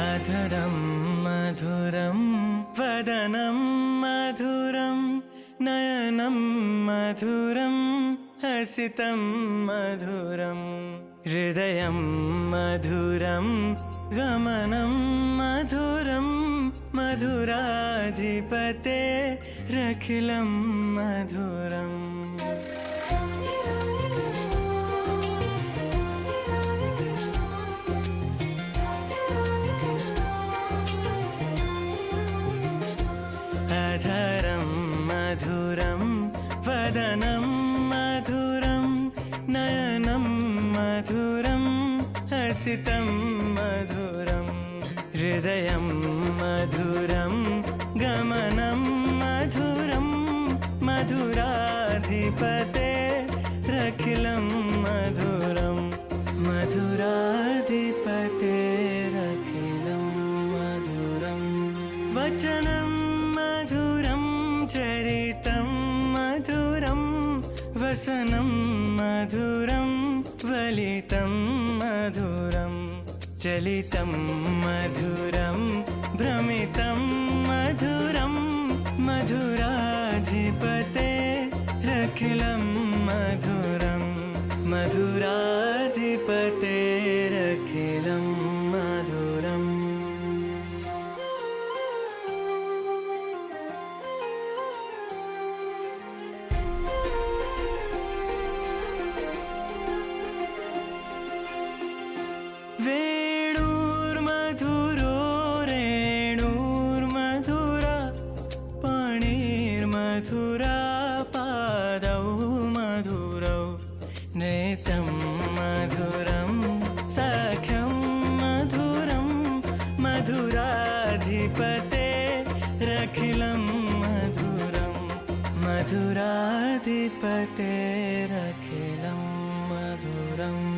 अधरं मधुरं वदनं मधुरं नयनं मधुरं हसितं मधुरं हृदयं मधुरं गमनं मधुरं मधुराधिपतेरखिलं मधुरम् अधरं मधुरं वदनं मधुरं नयनं मधुरं हसितं मधुरं हृदयं मधुरं गमनं मधुरं मधुराधिपतेरखिलं मधुरं मधुराधिपतेरखिलं मधुरं वचनं मधुरं चरितं मधुरं वसनं मधुरं वलितं मधुरं चलितं मधुरं भ्रमितं मधुरं मधुराधिपतेरखिलं मधुरं मधुराधिपतेरखिलं मधुरम् वेणुर्मधुरो रेणुर्मधुरा पाणिर्मधुरा पादौ मधुरौ नेतं मधुरं सख्यं मधुरं मधुराधिपतेरखिलं मधुरं मधुराधिपतेरखिलं मधुरम्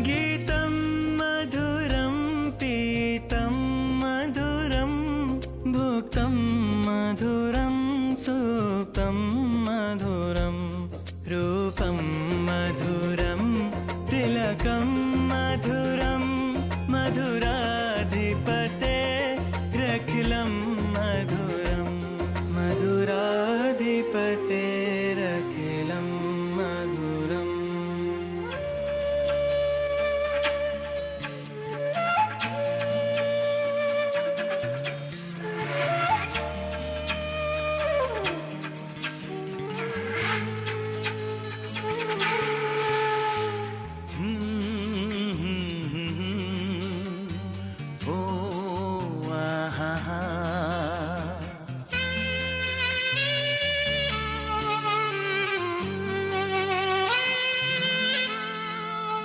गीतं मधुरं पीतं मधुरं भुक्तं मधुरं सुप्तं मधुरं रूपं मधुरं तिलकं मधुरं मधुराधिपतेरखिलं मधुरं मधुराधिपतेरखिलं मधुरम्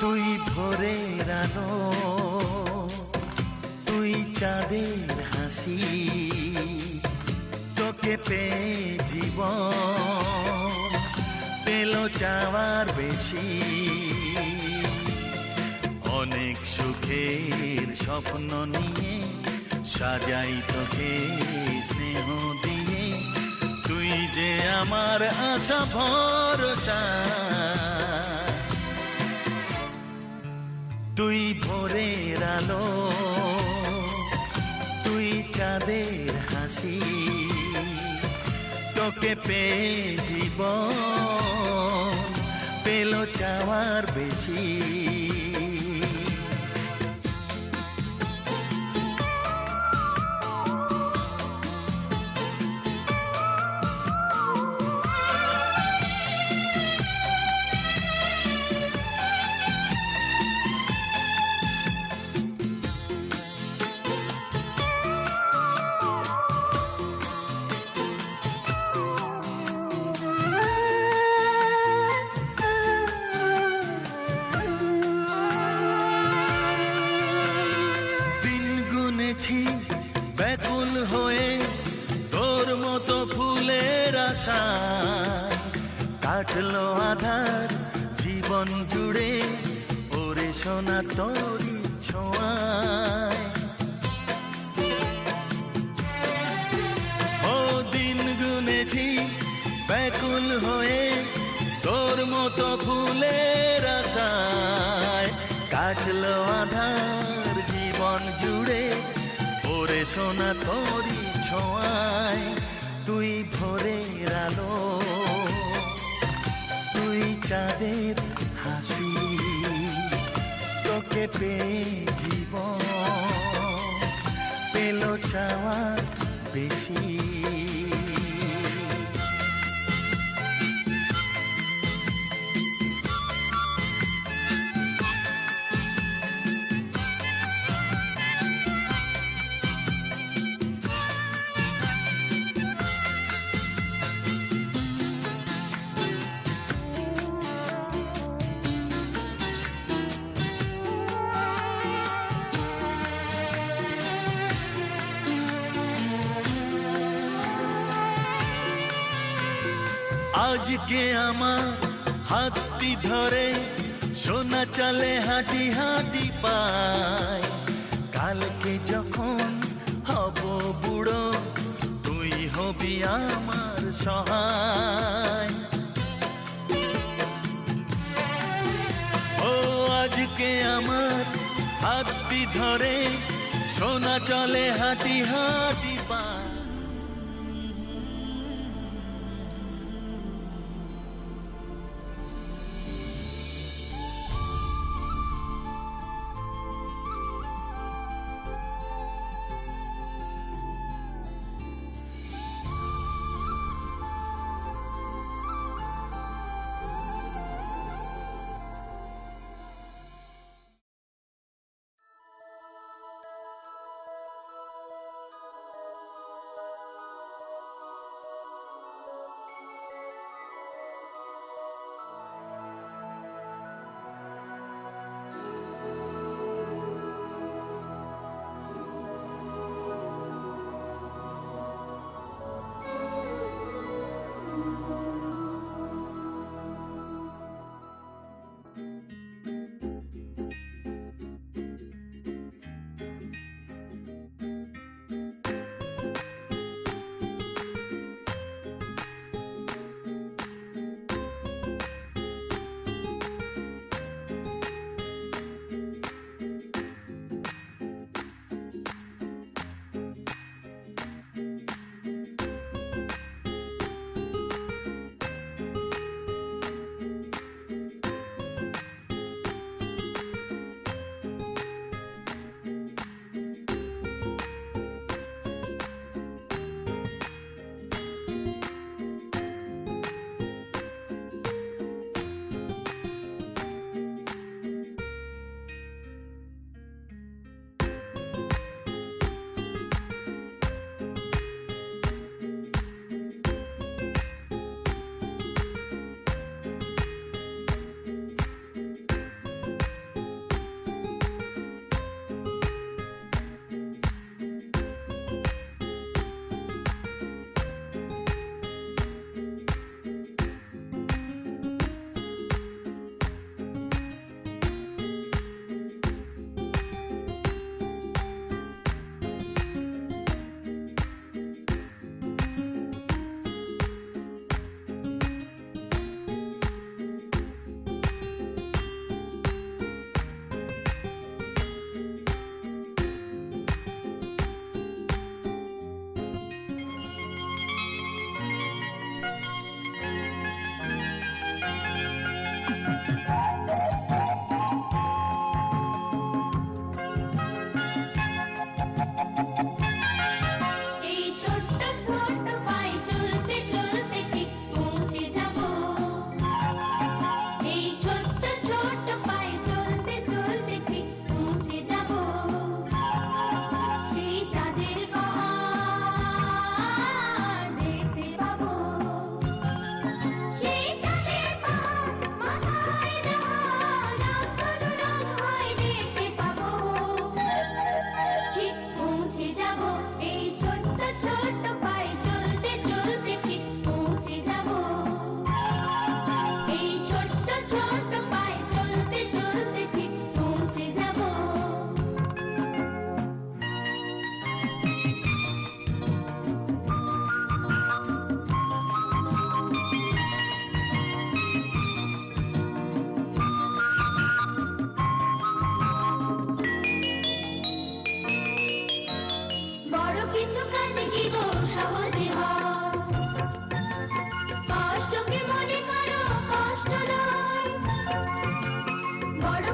তুই ভোরের আলো, তুই চাঁদের হাসি, তোকে পেয়ে জীবন পেল চাওয়ার বেশি। অনেক সুখের স্বপ্ন নিয়ে সাজাই তোকে স্নেহ দিয়ে, তুই যে আমার আশা ভরসা। তুই ভোরের আলো, তুই চাঁদের হাসি, তোকে পেয়ে জীবন পেল চাওয়ার বেশি। ব্যাকুল হয়ে তোর মতো ফুলের আশা, কাটলো আধার জীবন জুড়ে ওরে সোনা তোরি ছোঁয়ায়। ফুলের আশায় কাটলো আধার জীবন জুড়ে ওরে সোনা তোরি ছোঁয়ায় তুই ভোরের আলো তুই চাঁদের হাসি তোকে পেয়ে জীবন পেল চাওয়া বেশি আজকে আমার হাতটি ধরে সোনা চলে হাঁটি হাঁটি পায় কালকে যখন হব বুড়ো তুই হবি আমার সহায় ও আজকে আমার হাতটি ধরে সোনা চলে হাঁটি হাঁটি পায়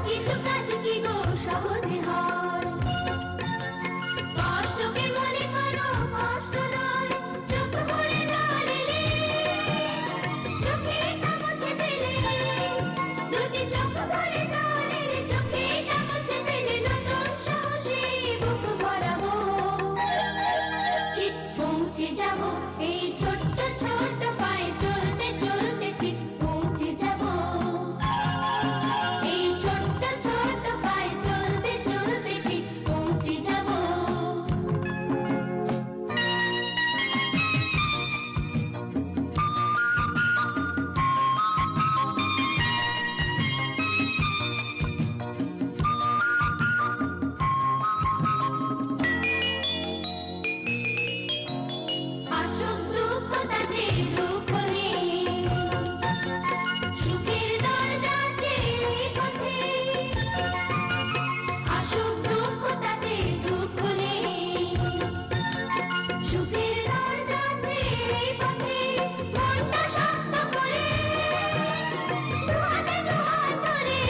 কিছু কাজ কি গো সহজে হয় কষ্টকে মনে করো কষ্ট নয় চোখ ভরে জল এলে চোখেটা মুছে ফেলে দুটি চোখ ভরে জল এলে চোখেটা মুছে ফেলে নতুন সাহসে বুক ভরাবো ঠিক পৌঁছে যাবো এই ছোট্ট ছোট্ট পায়ে চলতে চলতে ঠিক পৌঁছে যাবো এই ছোট্ট ছোট্ট পায়ে চলতে চলতে ঠিক পৌঁছে যাবো আসুক দুঃখ তাতে দুঃখ নেই সুখের দরজা আছে এই পথে আসুক দুঃখ তাতে দুঃখ নেই সুখের দরজা আছে এই পথে মনটা শক্ত করে দুহাতে দুহাত ধরে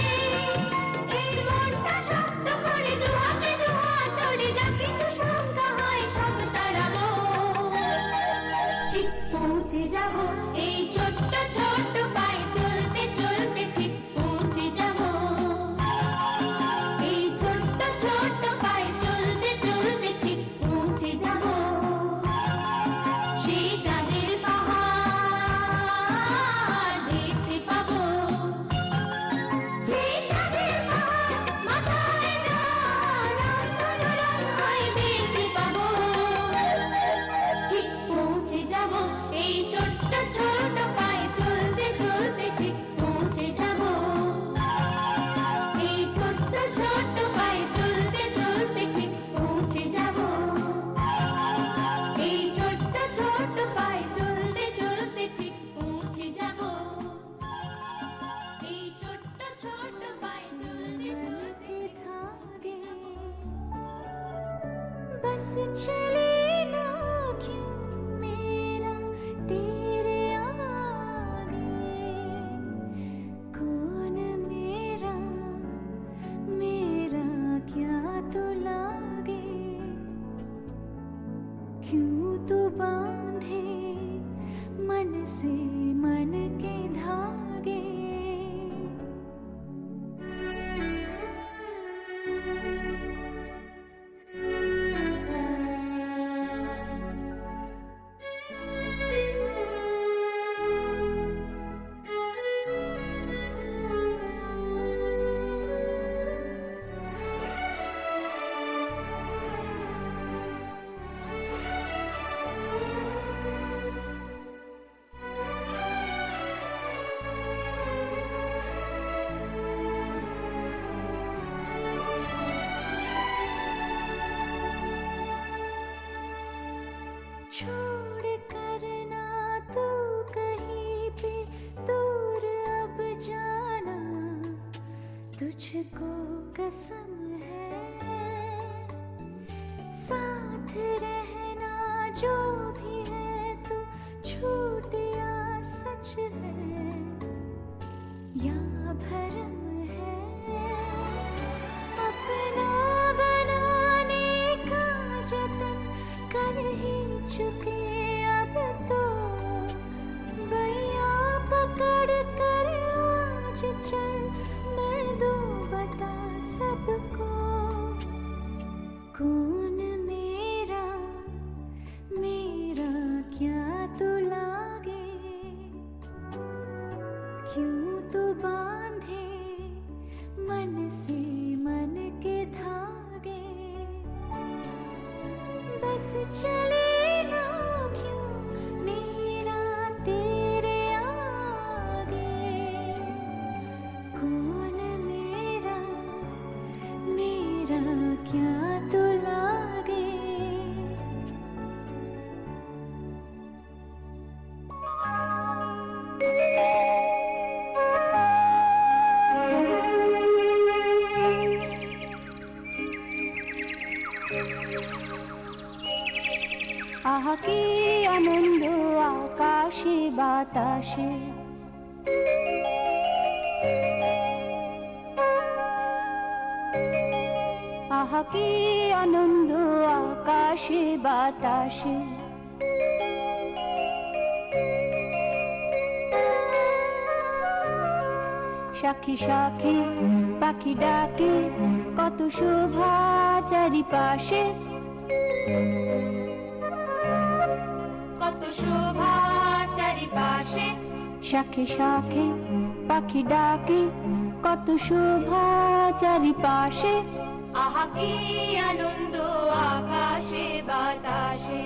এই মনটা শক্ত করে দুহাতে দুহাত ধরে যা কিছু শঙ্কা হয় সব তাড়াবো ঠিক পৌঁছে যাবো এই ছোট্ট ছোট্ট পায়ে চলতে চলতে ঠিক পৌঁছে যাবো এই ছোট্ট ছোট্ট পায়ে চলতে চলতে ঠিক পৌঁছে যাবো সেই চাঁদের পাহাড় দেখতে পাবো সেই চাঁদের পাহাড় মাথায় রং দেখতে পাবো ঠিক পৌঁছে যাবো এই ছোট্ট ছোট্ট পায়ে চলতে চলতে ঠিক পৌঁছে যাবো এই ছোট্ট ছোট্ট পায়ে চলতে চলতে ঠিক পৌঁছে যাবো এই ছোট্ট ছোট্ট পায়ে চলতে চলতে ঠিক পৌঁছে যাবো এই ছোট্ট ছোট্ট পায়ে চলতে চলতে धागे बस चले ना क्यों मेरा तेरे आगे कौन मेरा मेरा क्या तो लागे क्यों तो बांधे मन से मन के धागे छोड़ करना तू कहीं पे दूर अब जाना तुझको कसम है साथ रहना जो भी है तू झूठ या सच है या भरम है अपना बनाने का जतन कर ही चुके अब तो बैया पकड़ कर आज चल मैं दूं बता सबको कौन मेरा मेरा क्या तो लागे क्यों तो बांधे मन से मन के धागे बस चले ना क्यों मेरा तेरे आगे कौन मेरा मेरा क्या तो लागे আহা কি আনন্দ আকাশে বাতাসে আহা কি আনন্দ আকাশে বাতাসে। শাখে শাখে পাখি ডাকে কত শোভা চারিপাশে, কত শোভা চারিপাশে। শাখে শাখে পাখি ডাকে কত শোভা চারিপাশে, আহা কি আনন্দ আকাশে বাতাসে।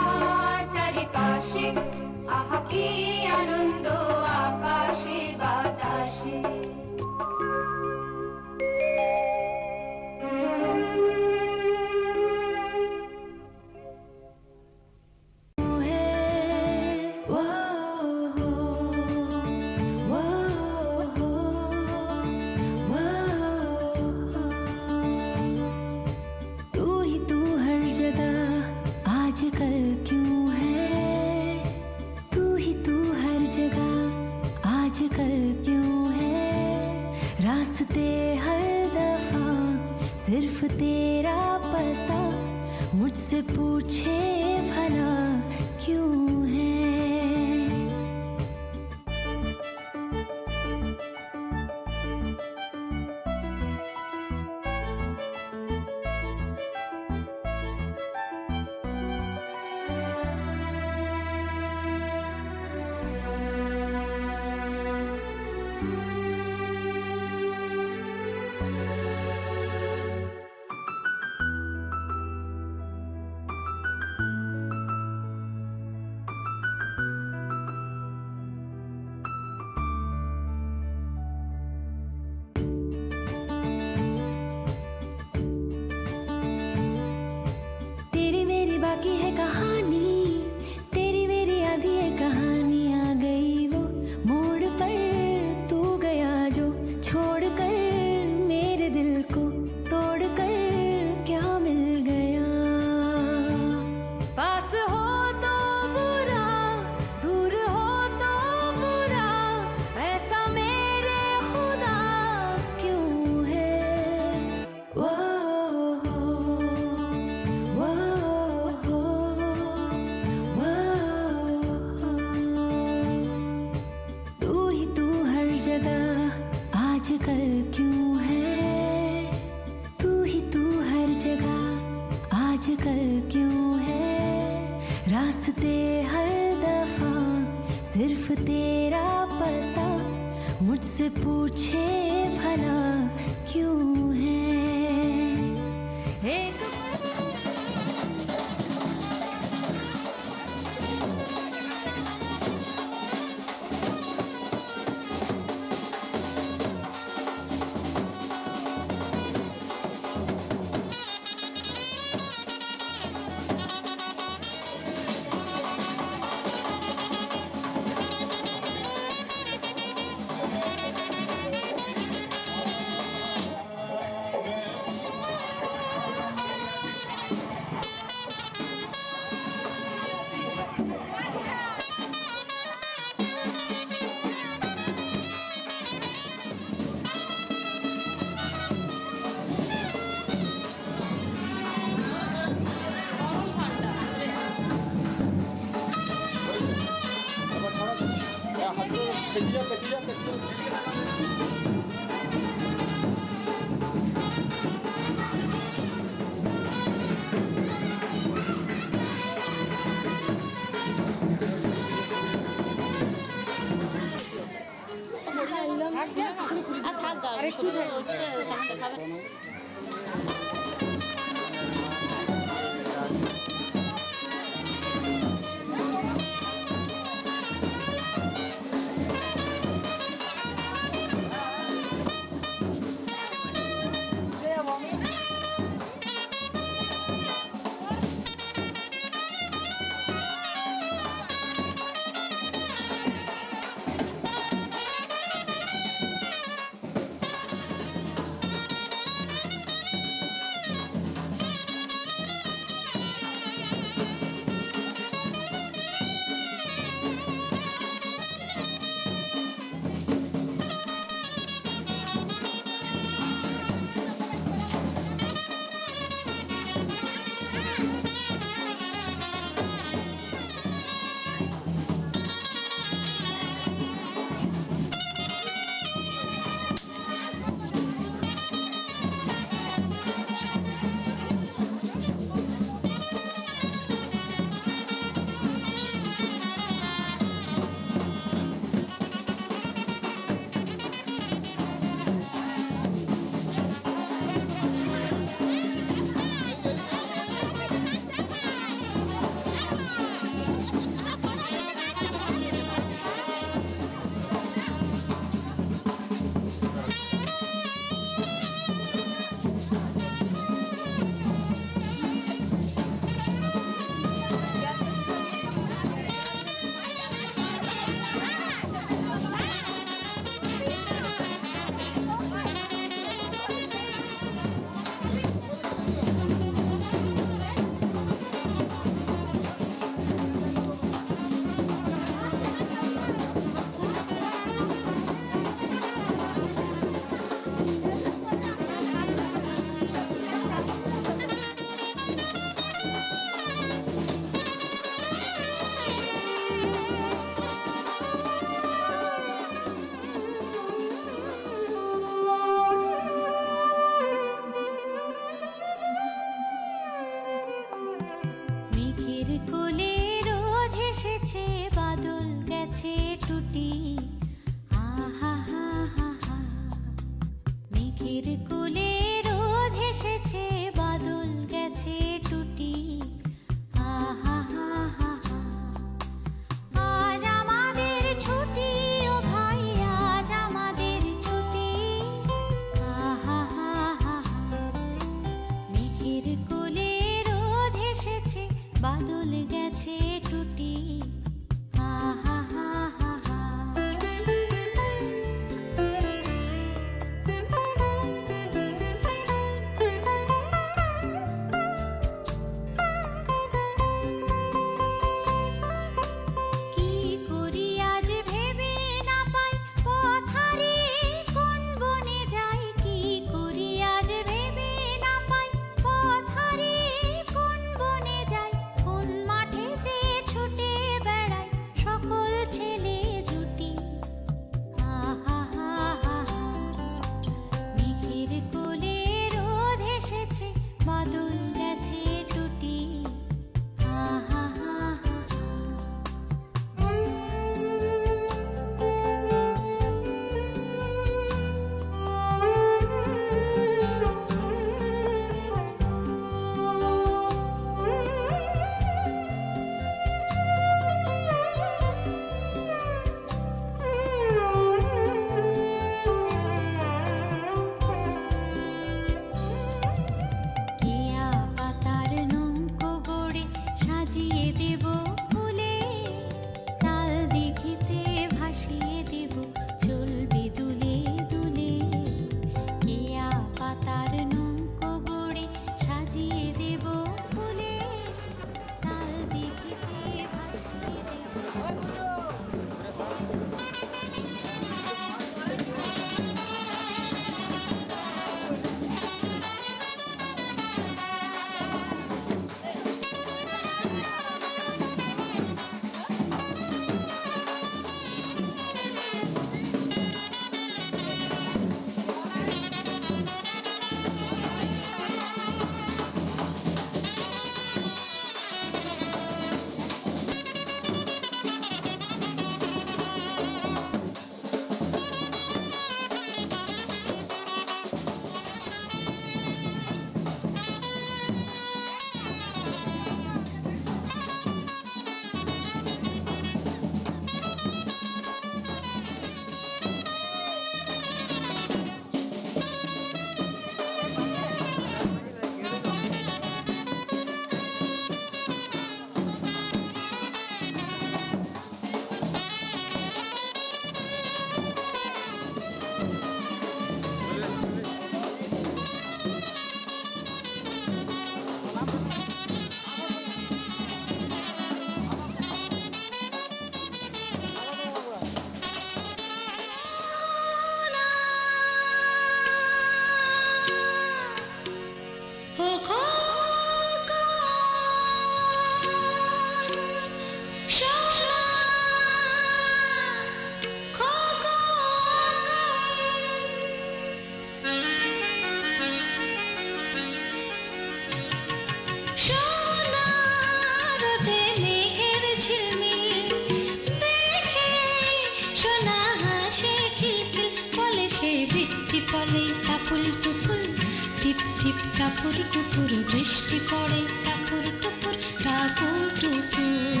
টাপুর টুপুর বৃষ্টি পড়ে টাপুর টুপুর টাপুর টুপুর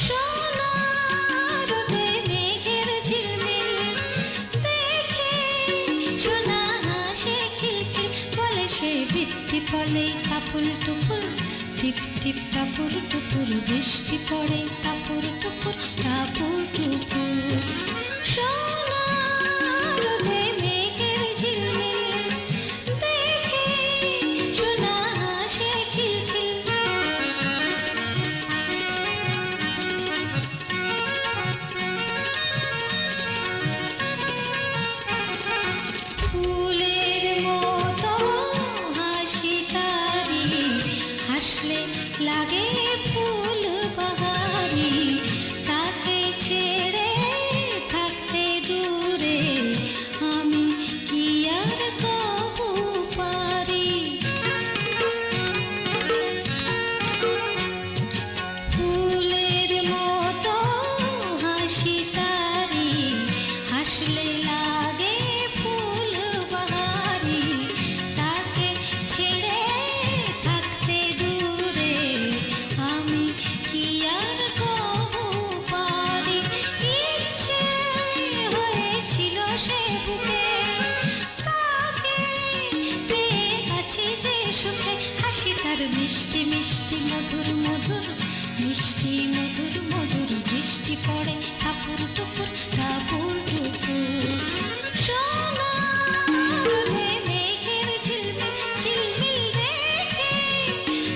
সোনার রোদে মেঘের ঝিলমিল দেখে সোনা হাসে খিলখিল বলে সে বৃত্তি ফলে টাপুর টুপুর টিপ টিপ টাপুর টুপুর বৃষ্টি পড়ে টাপুর টুপুর টাপুর টুপুর সোনার রোদে মেঘের ঝিলমিল দেখে সোনা হাসে খিলখিল ফুলের মতো হাসি তারি হাসলে লাগে ফুল বাহারি তাকে ছেড়ে থাকতে দূরে আমি কি আর কবু পারি ফুলের মতো হাসি তারি হাসলে লাগে ফুল বাহারি তাকে ছেড়ে থাকতে দূরে আমি কি আর কবু পারি ইচ্ছে হয়েছিল সে বুকে কাকে পেয়ে আছি যে সুখে হাসি তার মিষ্টি মিষ্টি মধুর মধুর মিষ্টি মধুর মধুর বৃষ্টি পড়ে টাপুর টুপুর টাপুর টুপুর সোনার রোদে মেঘের ঝিলমিল ঝিলমিল দেখে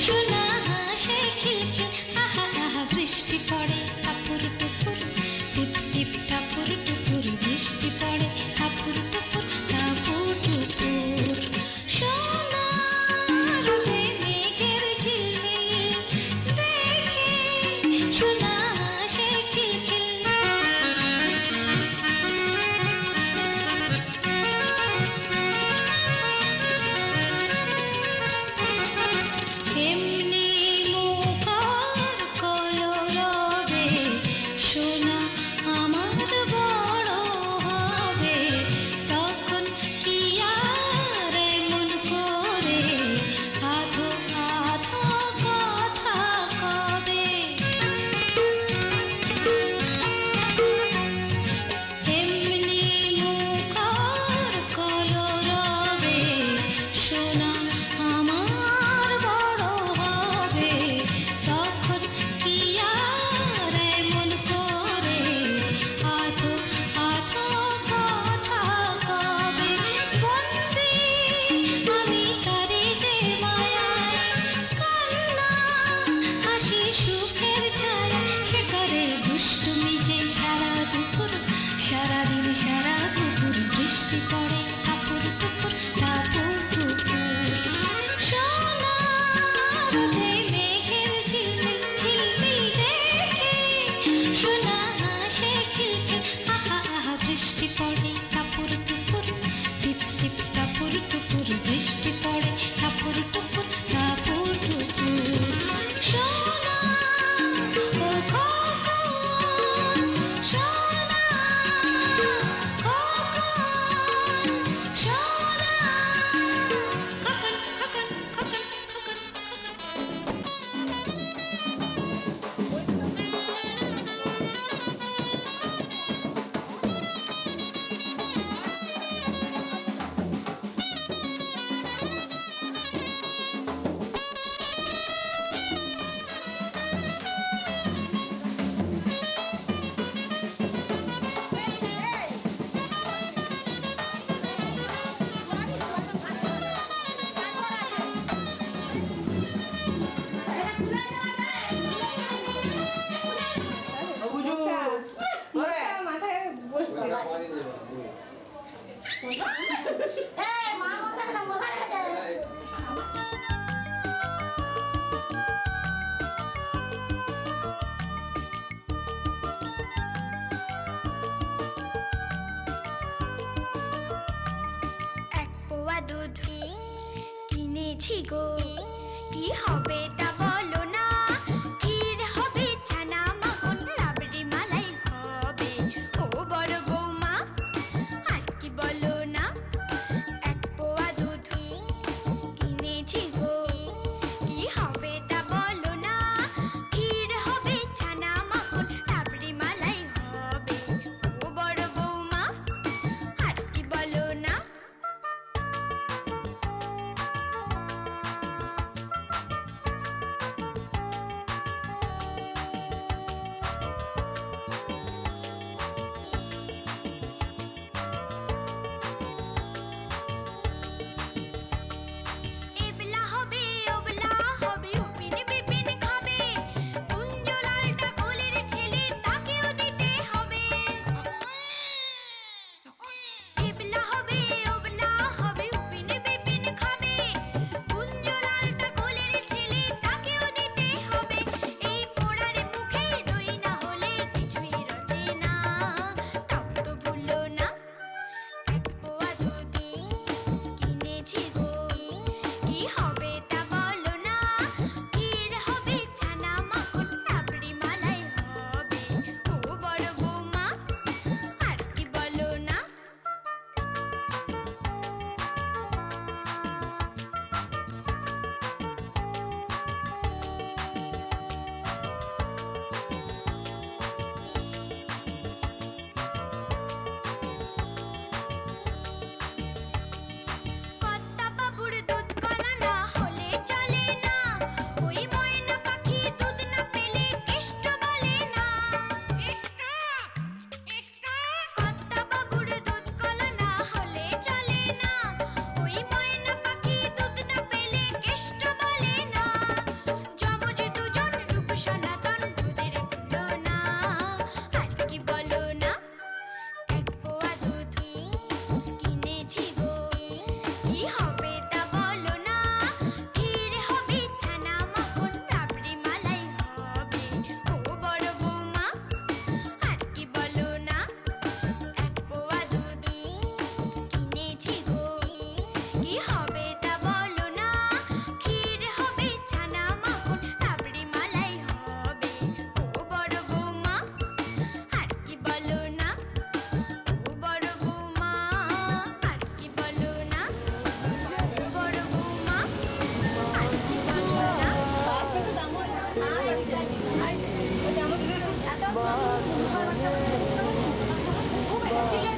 সোনা হাসে খিলখিল আহা আহা বৃষ্টি পড়ে টাপুর টুপুর টিপ টিপ টাপুর টুপুর বৃষ্টি পড়ে টাপুর টুপুর টাপুর টুপুর সোনার রোদে মেঘের ঝিলমিল দেখে সোনা হাসে খিলখিল এমনি মুখর কলরবে সোনা আমার বড় হবে তখন কি আর এমন করে আধো আধো কথা কবে এমনি মুখর কলরবে সোনা আমার বড় হবে তখন কি আর এমন করে আধো আধো কথা কবে বন্দি আমি তারে যে মায়ায় কান্না হাসি সুখের ছায়া সে করে দুষ্টুমি যে সারা দুপুর সারাদিন সারা দুপুর বৃষ্টি পড়ে টাপুর টুপুর টাপুর টুপুর সোনার রোদে মেঘের ঝিলমিল ঝিলমিল দেখে সোনা হাসে খিলখিল আহা আহা বৃষ্টি পড়ে টাপুর টুপুর টিপ টিপ টাপুর টুপুর বৃষ্টি পড়ে টাপুর টুপুর টাপুর টুপুর সোনা ও খোকন সোনা খোকন সোনা খোকন খোকন খোকন খোকন এক পোয়া দুধ কিনেছি গো কি হবে তা বলো না ক্ষীর হবে ছানা মাখন রাবড়ি মালাই হবে ও বড় বৌমা আর কি বলো না এক পোয়া দুধ কিনে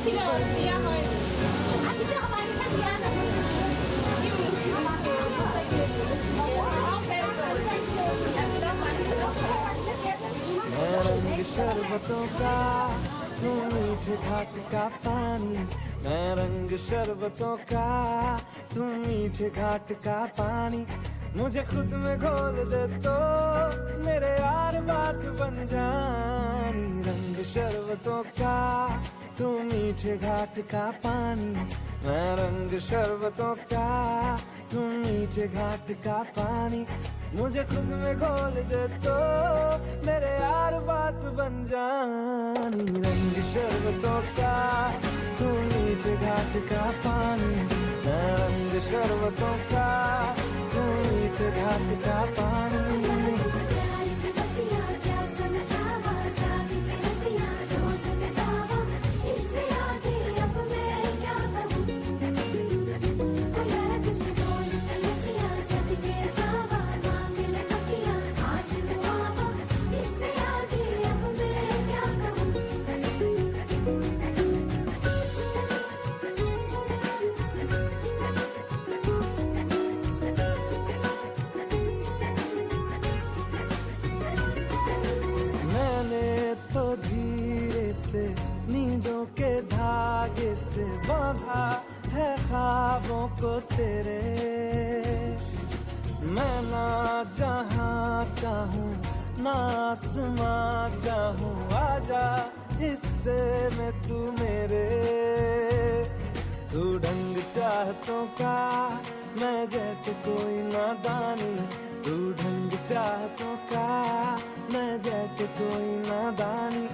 ছিল দেওয়া হয়নি। আজকে আমার সাথে আনা मैं रंग शरबतों का तू मीठे घाट का पानी, मैं रंग शरबतों का तू मीठे घाट का पानी, मुझे खुद में घोल दे तो मेरे यार बात बन जानी। रंग शरबतों का तू मीठे घाट का पानी, मैं रंग शरबतों का तू मीठे घाट का पानी, मुझे खुद में घोल दे तो मेरे यार बात बन जानी। रंग शरबतों का तू मीठे घाट का पानी, मैं रंग शरबतों का तू मीठे घाट का पानी। प्यार की बत्तियां क्या समझावा, जागी के रतियां रोज बितावा, इससे आगे अब मैं क्या कहूँ। ओ यार कुछ बोल तलकियां सदके जावा, मांग ले तकियां आज दुआवा, इससे आगे अब मैं क्या कहूँ। मैंने तो धीरे से नींदों के धागे से बांधा है ख्वाबों को तेरे, मैं ना जहाँ चाहूँ ना आसमां चाहूँ, आजा हिस्से में तू मेरे। तू ढंग चाहतों का मैं जैसे कोई नादानी, तू ढंग चाहतों का मैं जैसे कोई नादानी,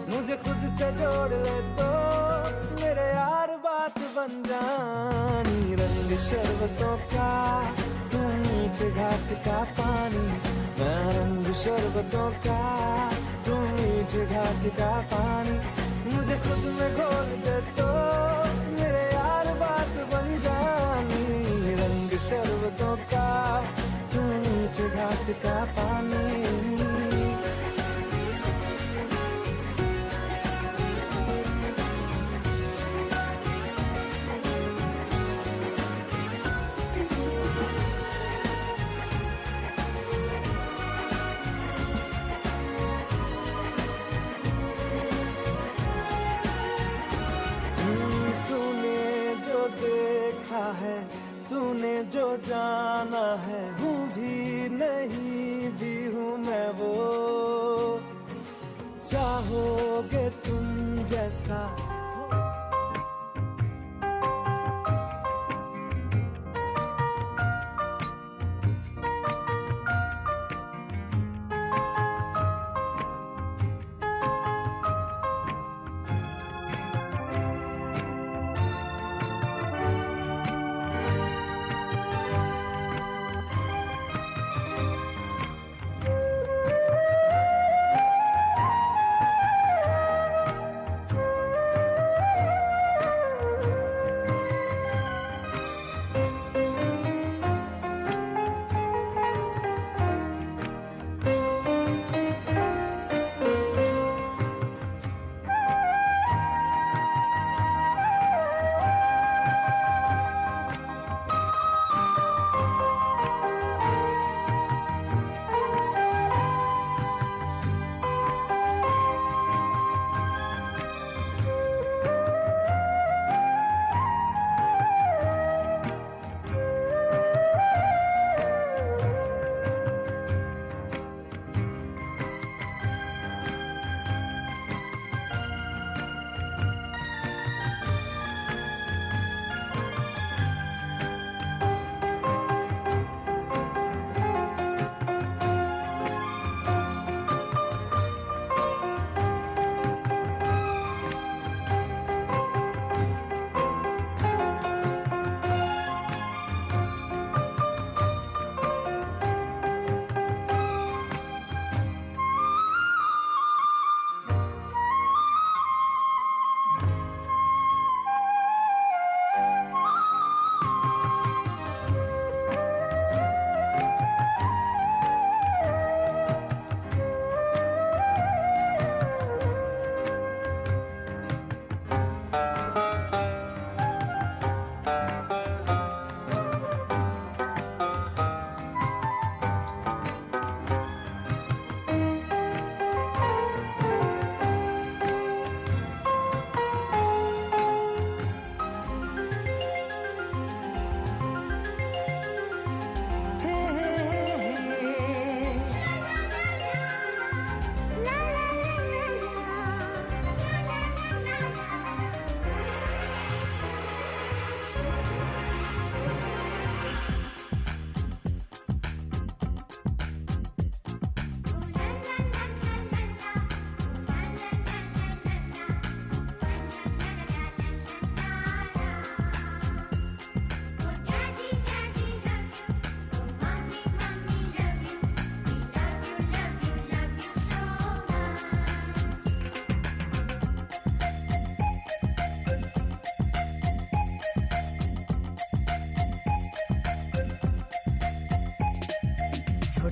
मुझे खुद से जोड़ ले तो मेरे यार बात बन जानी। रंग शरबतों का तू मीठे घाट का पानी, मैं रंग शरबतों का तू मीठे घाट का पानी, मुझे खुद में घोल दे तो मेरे यार बात बन जानी। रंग शरबतों का तू मीठे घाट का पानी। तूने जो देखा है, तूने जो जाना है, हूँ भी नहीं भी हूँ मैं वो, चाहोगे तुम जैसा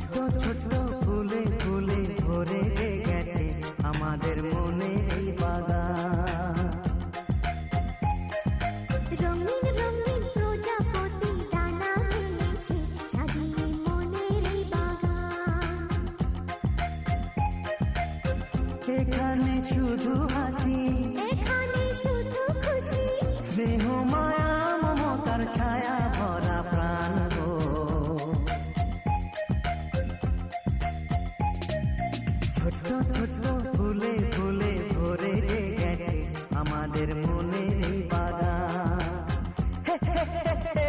ছোট্ট ছোট্ট ফুলে ফুলে ভরে গেছে আমাদের মনে এই বাগান। রঙিন রঙিন প্রজাপতি ডানা মেলেছে সাজিয়ে মনের এই বাগান। এখানে শুধু হাসি, এখানে শুধু খুশি, স্নেহ মায়া মমতার ছায়া ভরা প্রাণ গো। ছোট্ট ছোট্ট ফুলে ফুলে ভরে গেছে আমাদের মনে এই বাগান। হে হে হে হে।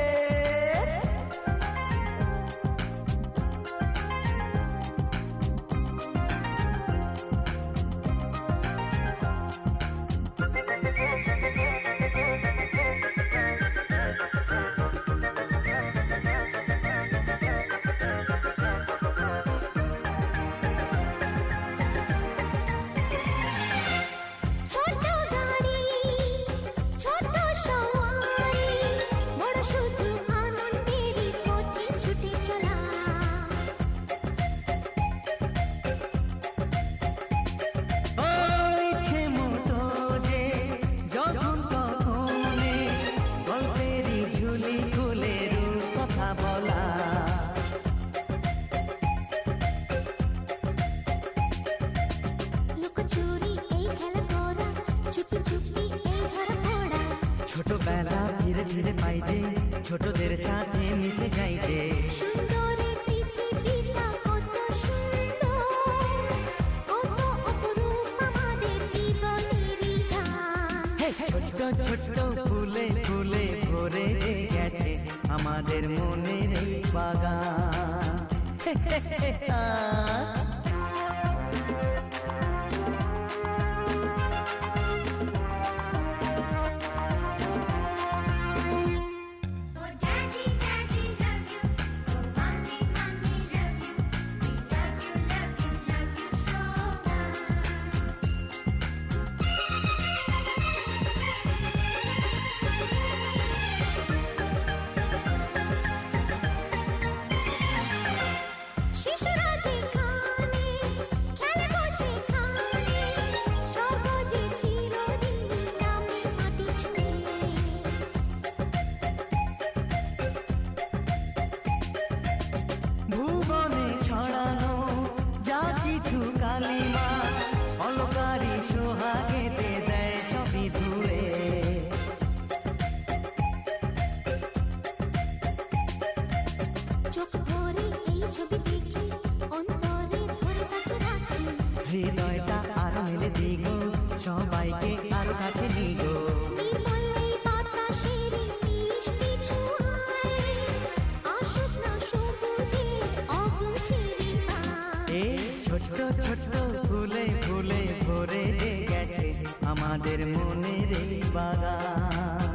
ছোট গাড়ি ছোট সওয়ারি, বড় শুধু আনন্দেরই পথে ছুটে চলা। ইচ্ছে মতো যে যখন তখনে গল্পেরই ঝুলি খুলে রূপ কথা বলা। লুকোচুরি এই খেলা করা, চুপি চুপি এই ধরা পড়া। ছোটবেলা ধীরে ধীরে পাই যে ছোটদের সাথে মিশে যাই যে। সুন্দরের পৃথিবীটা কত সুন্দর, কত অপরূপ আমাদের জীবনেরই গান। ছোট্ট ছোট্ট ফুলে ফুলে ভরে গেছে আমাদের মনের এই বাগান। Oh daddy daddy love you, oh mommy mommy love you, we love you love you love you so much. শিশুরা যেখানে খেলবো সেখানে, স্বর্গ যে চিরদিনই নামে মাটি ছুঁয়ে। ভুবনে ছড়ানো যা কিছু কালিমা অলকারি সোহাগেতে দেয় সবই ধুয়ে। চোখ ভরে এই ছবি দেখি, অন্তরে ধরে তাকে রাখি। হৃদয়টা আরো মেলে দিগো সবাইকে আরো কাছে নিগো। নির্মল এই বাতাসের মিষ্টি ছোঁয়ায়, আসুক না সবুজে অগুছিরি পায়। এই ছোট্ট ছোট্ট ফুলে ফুলে ভরে গেছে আমাদের মনের এই বাগান।